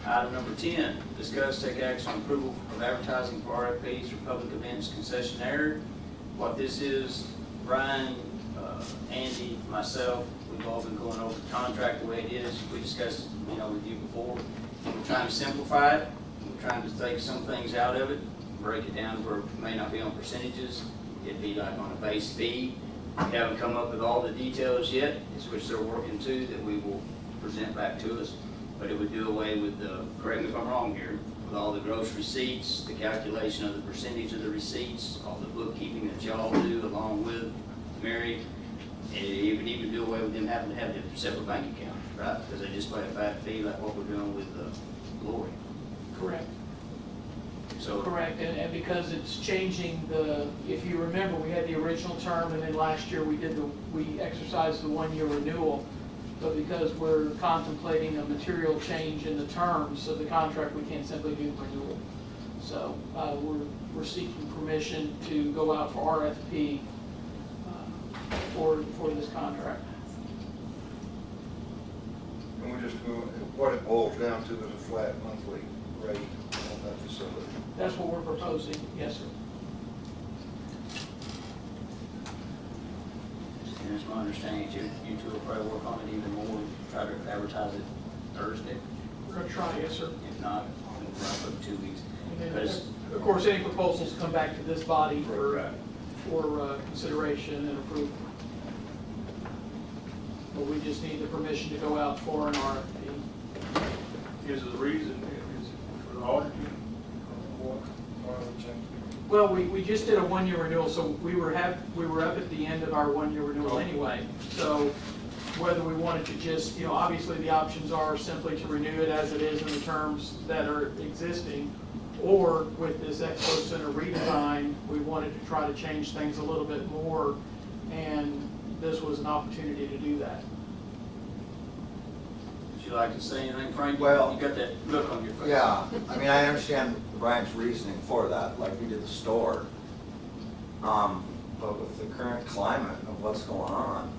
Item number 10, discuss, take action on approval of advertising for RFPs for public events concessionaire. What this is, Brian, Andy, myself, we've all been going over the contract the way it is. We discussed, with you before. We're trying to simplify it. We're trying to take some things out of it, break it down where it may not be on percentages. It'd be like on a base fee. We haven't come up with all the details yet, which they're working to, that we will present back to us. But it would do away with the, correct me if I'm wrong here, with all the gross receipts, the calculation of the percentage of the receipts, all the bookkeeping that y'all do along with Mary. And it would even do away with them having to have their separate bank accounts, right? Because they just pay a fat fee like what we're doing with Lori. Correct. So Correct, and because it's changing if you remember, we had the original term, and then last year we exercised the 1-year renewal. But because we're contemplating a material change in the terms of the contract, we can't simply do renewal. So we're seeking permission to go out for RFP for this contract. And we're just going, what it boils down to is a flat monthly rate on that facility. That's what we're proposing, yes, sir. and it's my understanding you two will probably work on it even more, try to advertise it Thursday. We're going to try, yes, sir. If not, we'll wrap up 2 weeks. And then, Because of course, any proposals come back to this body for Right. consideration and approval. But we just need the permission to go out for an RFP. Is the reason, is it for the auditing? Why are we changing? Well, we just did a 1-year renewal, so we were up at the end of our 1-year renewal anyway. So whether we wanted to just, obviously the options are simply to renew it as it is in the terms that are existing, or with this Expo Center redesign, we wanted to try to change things a little bit more, and this was an opportunity to do that. would you like to say anything, Frank? Well- You got that look on your face. Yeah, I understand Brian's reasoning for that, like we did the store. But with the current climate of what's going on,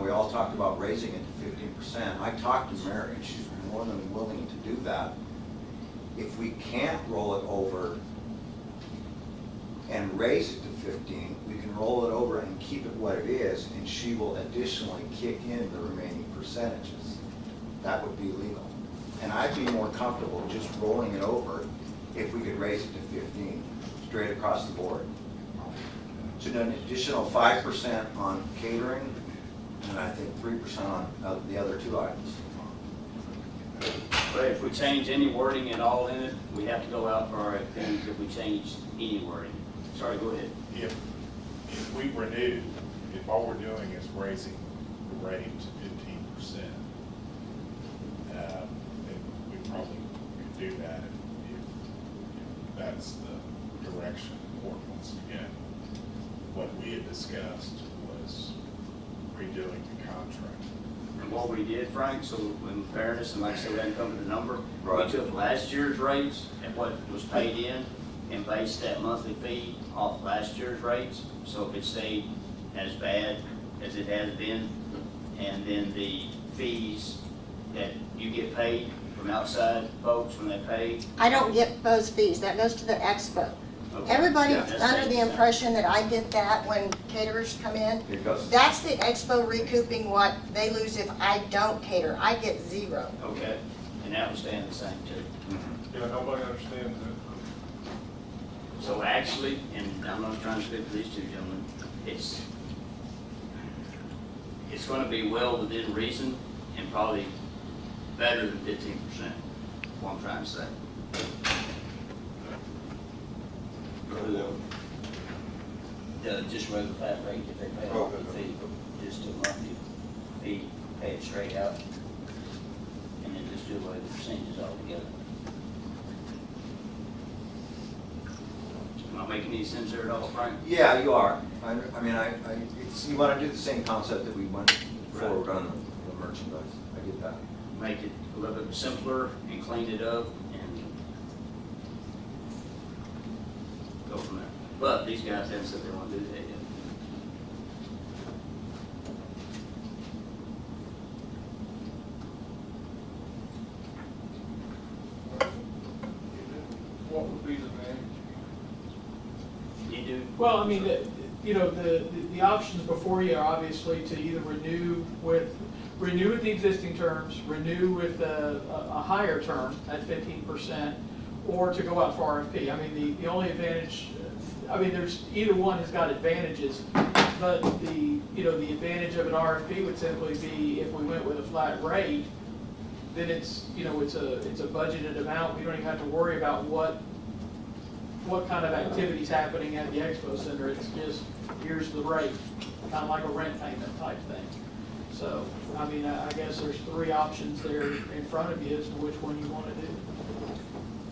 we all talked about raising it to 15%. I talked to Mary, and she's more than willing to do that. If we can't roll it over and raise it to 15, we can roll it over and keep it what it is, and she will additionally kick in the remaining percentages. That would be legal. And I'd be more comfortable just rolling it over if we could raise it to 15, straight across the board. So an additional 5% on catering, and I think 3% on the other 2 items. But if we change any wording at all in it, we have to go out for RFPs if we change any wording. Sorry, go ahead. If we renew, if all we're doing is raising the rate to 15%, then we probably could do that if that's the direction the board wants to go. What we had discussed was redoing the contract. And what we did, Frank, so in fairness, and like I said, we hadn't come to the number, Right. we took last year's rates and what was paid in and based that monthly fee off last year's rates. So if it stayed as bad as it has been, and then the fees that you get paid from outside folks when they pay. I don't get those fees, that goes to the expo. Okay. Everybody's Yeah, that's under the same. impression that I get that when caterers come in. It goes. That's the expo recouping what they lose if I don't cater. I get 0. Okay, and that would stand the same too. Yeah, nobody understands that. So actually, and I'm not trying to speak for these two gentlemen, it's going to be well within reason and probably better than 15%, what I'm trying to say. Just regular flat rate if they pay a monthly fee, just a monthly fee, pay it straight out, and then just do away with the percentages altogether. Am I making any sense there at all, Frank? Yeah, you are. You want to do the same concept that we went forward on the merchandise. I get that. Make it a little bit simpler and clean it up and go from there. But these guys haven't said they want to do that yet. Well, I mean, the options before you are obviously to either renew with the existing terms, renew with a higher term at 15%, or to go out for RFP. I mean, the only advantage, I mean, there's, either one has got advantages, but the advantage of an RFP would simply be if we went with a flat rate, then it's a budgeted amount. We don't even have to worry about what kind of activity's happening at the expo center. It's just, here's the rate, kind of like a rent payment type thing. So, I mean, I guess there's three options there in front of you as to which one you want to do.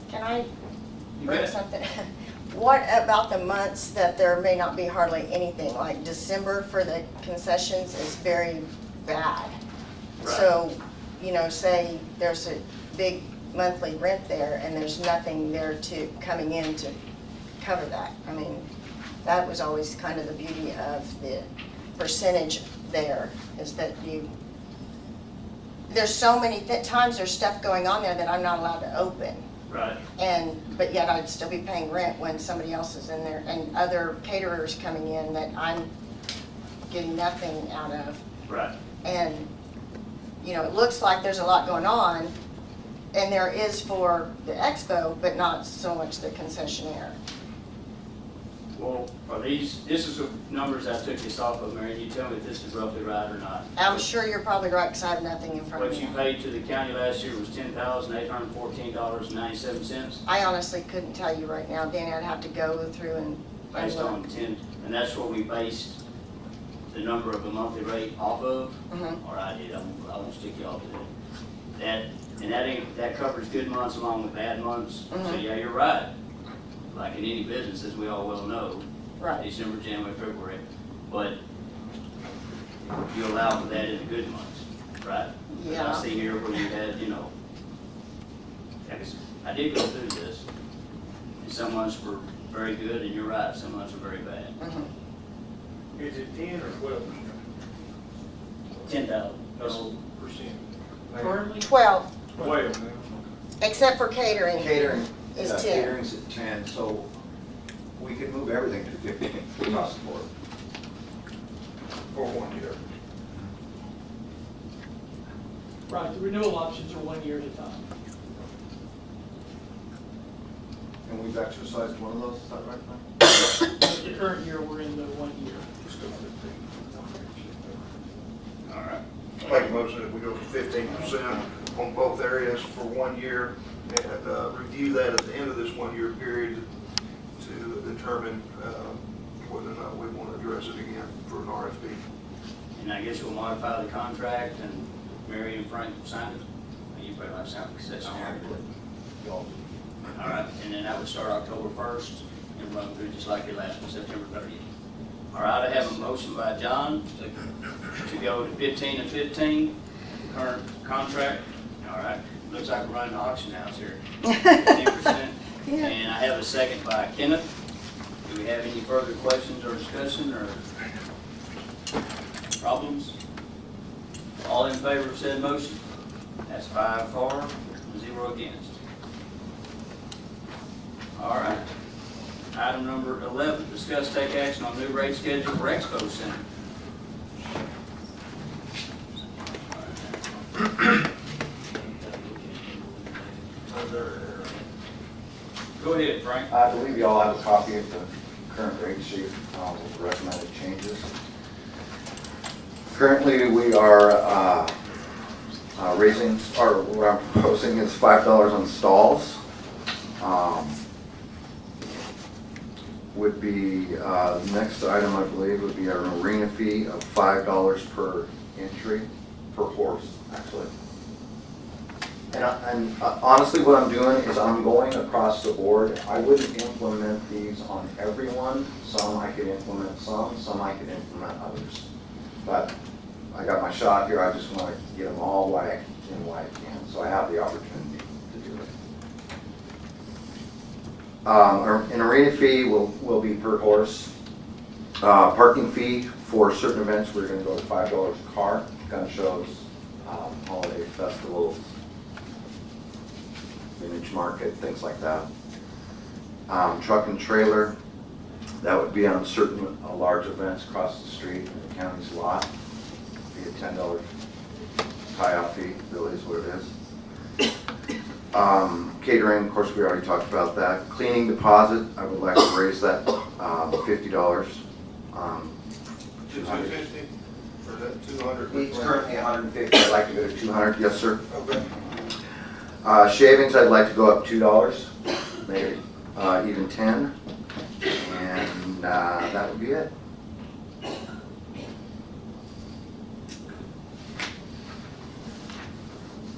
Can I You bring bet. something? What about the months that there may not be hardly anything? Like December for the concessions is very bad. Right. So, say there's a big monthly rent there and there's nothing there coming in to cover that. I mean, that was always kind of the beauty of the percentage there, is that there's so many times there's stuff going on there that I'm not allowed to open. Right. But yet I'd still be paying rent when somebody else is in there, and other caterers coming in that I'm getting nothing out of. Right. And, it looks like there's a lot going on, and there is for the expo, but not so much the concessionaire. Well, this is the numbers I took this off of, Mary, and you tell me if this is roughly right or not. I'm sure you're probably right, because I have nothing in front of What me. you paid to the county last year was $10,814.97, I honestly couldn't tell you right now, Danny. I'd have to go through and based on look. 10, and that's what we based the number of the monthly rate off of. Mhm. Or I did, I won't stick you off to that. That covers good months along with bad months. So Mhm. yeah, you're right. Like in any business, as we all well know, Right. December, January, February, but you allow for that in the good months, right? But Yeah. I see here where you had, I did go through this, and some months were very good, and you're right, some months were very bad. Mhm. Is it 10 or 12%? 10,000. Currently, 12, 12. except for catering. Catering, Is 10. catering's at 10, so we could move everything to 15 across the board. For 1 year. right, the renewal options are 1 year at a time. And we've exercised one of those, is that right, Mike? But the current year, we're in the 1 year. Let's go 15. All right. Make a motion that we go for 15% on both areas for 1 year, and review that at the end of this 1 year period to determine whether or not we want to address it again for an RFP. And I guess you'll modify the contract, and Mary and Frank will sign it. You probably have signed the concessionaire. All right, and then that would start October 1st and run through just like your last one, September 30th. All right, I have a motion by John to go to 15 and 15, current contract. All right, looks like we're running an auction house here. 15%. Yeah. And I have a second by Kenneth. Do we have any further questions or discussion or problems? All in favor of said motion? That's 5 for, 0 against. All right. Item number 11, discuss take action on new rate schedule for Expo Center. Go ahead, Frank. I believe you all have a copy of the current rate sheet with the recommended changes. Currently, we are raising, or what I'm proposing is $5 on stalls. Would be, the next item, I believe, would be an arena fee of $5 per entry, per horse, actually. And honestly, what I'm doing is I'm going across the board. I wouldn't implement these on everyone. Some I could implement some I could implement others. But I got my shot here, I just want to get them all while I can, so I have the opportunity to do it. An arena fee will be per horse. Parking fee for certain events, we're going to go to $5 a car, gun shows, holiday festivals, vintage market, things like that. Truck and trailer, That would be on certain large events across the street in the county's lot. Be a $10 tie-off fee, really is what it is. Catering, of course, we already talked about that. Cleaning deposit, I would like to raise that $50. 250, or is that 200? It's currently 150, I'd like to go to 200, yes, sir. Okay. Shavings, I'd like to go up $2, maybe even 10, and that would be it.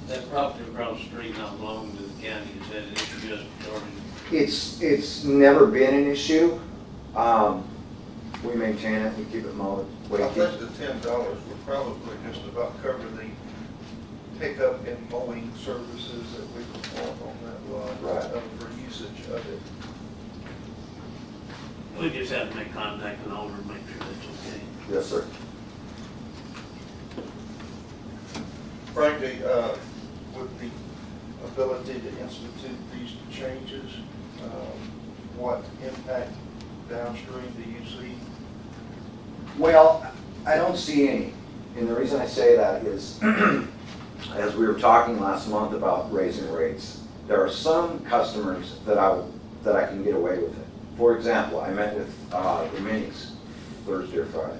That property across the street not belonging to the county, is that an issue just started? It's never been an issue. We maintain it, we keep it mowed. I think the $10 would probably just about cover the pickup and mowing services that we perform on that lot. Right. For usage of it. We just have to make contact with the owner and make sure that's okay. Yes, sir. Frank, with the ability to institute these changes, what impact downstream do you see? Well, I don't see any. And the reason I say that is, as we were talking last month about raising rates, there are some customers that I can get away with it. For example, I met with the minis Thursday or Friday.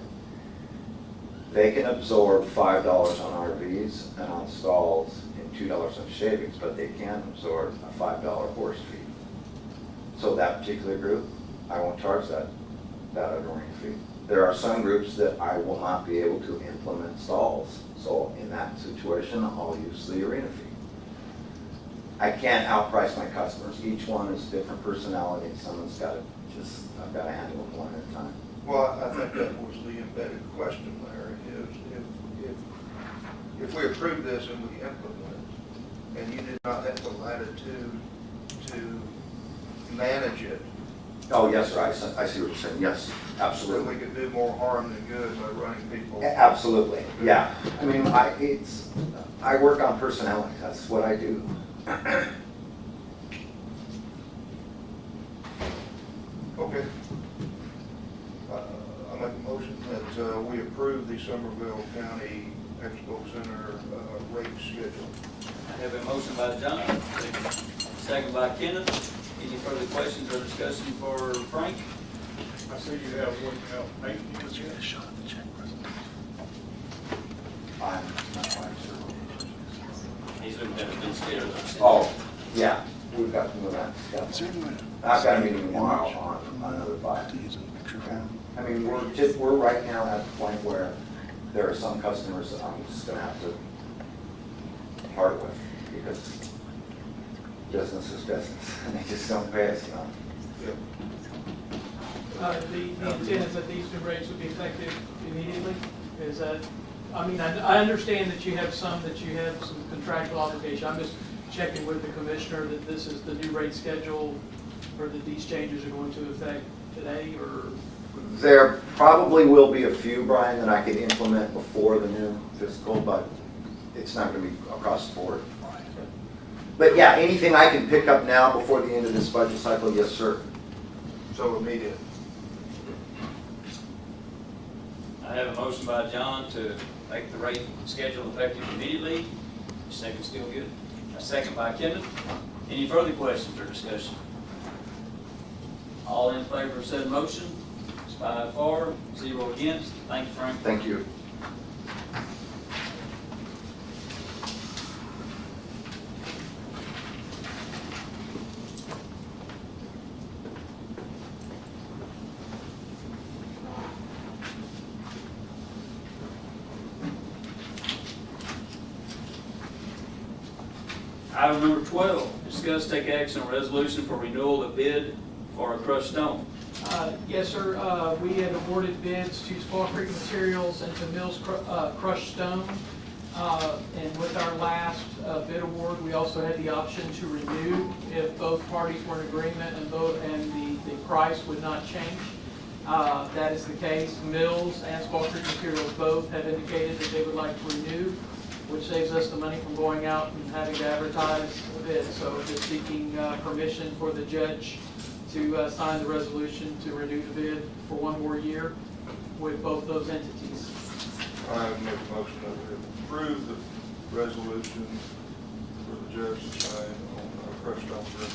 They can absorb $5 on RVs and on stalls and $2 on shavings, but they can't absorb a $5 horse fee. So that particular group, I won't charge that arena fee. There are some groups that I will not be able to implement stalls. So in that situation, I'll use the arena fee. I can't outprice my customers. Each one is a different personality. Someone's got to I've got to handle it one at a time. Well, I think that was the embedded question there, is if we approve this and we implement it, and you did not have the latitude to manage it, Oh, yes, sir. I see what you're saying. Yes, so absolutely. we could do more harm than good by running people. Absolutely, yeah. I mean, I work on personality. That's what I do. Okay. I make a motion that we approve the Somervell County Expo Center rate schedule. I have a motion by John, second by Kenneth. Any further questions or discussion for Frank? I see you have one, maybe you just I'm not quite sure. He's looking at the stairs. Oh, yeah, we've got to move that stuff. I've got a meeting tomorrow on another 5. I mean, we're right now at the point where there are some customers that I'm just gonna have to part with because business is business and they just don't pay us, you know. The intent is that these new rates would be effective immediately? Is that, I mean, I understand that you have some contractual obligation. I'm just checking with the commissioner that this is the new rate schedule or that these changes are going to affect today or? There probably will be a few, Brian, that I could implement before the new fiscal, but it's not gonna be across the board. But yeah, anything I can pick up now before the end of this budget cycle, yes, sir. So immediate. I have a motion by John to make the rate schedule effective immediately. Second still good. A second by Kenneth. Any further questions or discussion? All in favor of said motion? It's 5 for, 0 against. Thank you, Frank. Thank you. Item number 12, discuss take action on resolution for renewal of bid for a crushed stone. Yes, sir. We had awarded bids to Squaw Creek Materials and to Mills Crushed Stone. And with our last bid award, we also had the option to renew if both parties were in agreement and the price would not change. That is the case. Mills and Squaw Creek Materials both have indicated that they would like to renew, which saves us the money from going out and having to advertise a bid. So just seeking permission for the judge to sign the resolution to renew the bid for one more year with both those entities. I make a motion that we approve the resolution for the judge to sign on crushed stone bridge.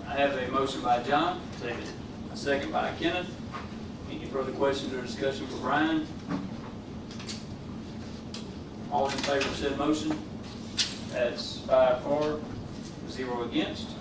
I have a motion by John, a second by Kenneth. Any further questions or discussion for Brian? All in favor of said motion? That's 5 for, 0 against.